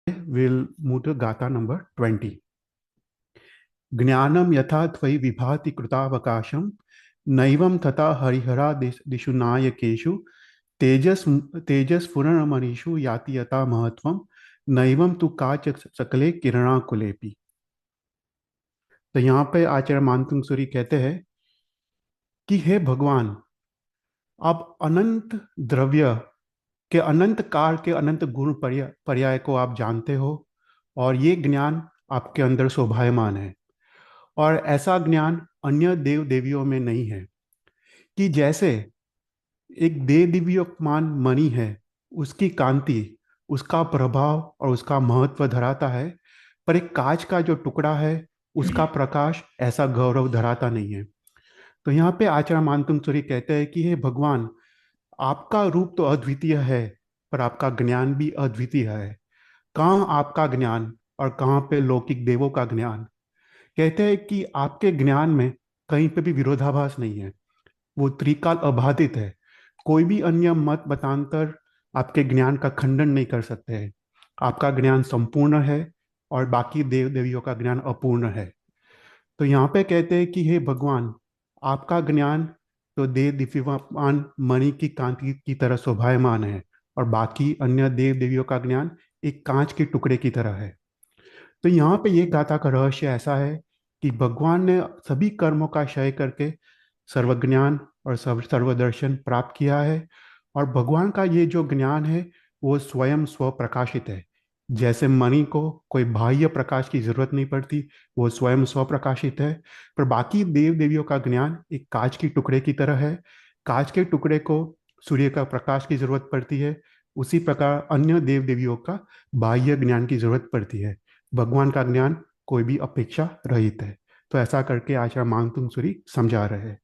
We'll move to Gatha number 20. Jnanam yatha tvai vibhati krutavakasham naivam tata harihara dishu nayakeshu tejas puranamanishu yati yata mahatvam naivam tu काच सकले किरणा कुलेपी। तो यहाँ पे आचार्य मानतुंग सूरी कहते हैं कि हे भगवान, आप अनंत द्रव्य के अनंत काल के अनंत गुण पर्याय को आप जानते हो और ये ज्ञान आपके अंदर शोभायमान है। और ऐसा ज्ञान अन्य देव देवियों में नहीं है कि जैसे एक देव दिव्योमान मणि है, उसकी कांति, उसका प्रभाव और उसका महत्व धराता है, पर एक कांच का जो टुकड़ा है उसका प्रकाश ऐसा गौरव धराता नहीं है। तो यहाँ पे आचार्य मानतुंग कहते हैं कि हे भगवान, आपका रूप तो अद्वितीय है, पर आपका ज्ञान भी अद्वितीय है। कहाँ आपका ज्ञान और कहाँ पे लौकिक देवों का ज्ञान। कहते हैं कि आपके ज्ञान में कहीं पे भी विरोधाभास नहीं है, वो त्रिकाल अबाधित है। कोई भी अन्य मत मतांतर आपके ज्ञान का खंडन नहीं कर सकते हैं। आपका ज्ञान संपूर्ण है और बाकी देव देवियों का ज्ञान अपूर्ण है। तो यहाँ पे कहते हैं कि हे भगवान, आपका ज्ञान तो देव दिव्यमान मणि की कांति की तरह शोभायमान है और बाकी अन्य देव देवियों का ज्ञान एक कांच के टुकड़े की तरह है। तो यहाँ पे ये गाथा का रहस्य ऐसा है कि भगवान ने सभी कर्मों का क्षय करके सर्वज्ञान और सर्वदर्शन प्राप्त किया है। और भगवान का ये जो ज्ञान है वो स्वयं स्व प्रकाशित है। जैसे मणि को कोई बाह्य प्रकाश की जरूरत नहीं पड़ती, वो स्वयं स्व प्रकाशित है। पर बाकी देव देवियों का ज्ञान एक कांच की टुकड़े की तरह है। कांच के टुकड़े को सूर्य का प्रकाश की जरूरत पड़ती है, उसी प्रकार अन्य देव देवियों का बाह्य ज्ञान की जरूरत पड़ती है। भगवान का ज्ञान कोई भी अपेक्षा रहित है। तो ऐसा करके आचार्य मानतुंग सूरी समझा रहे हैं।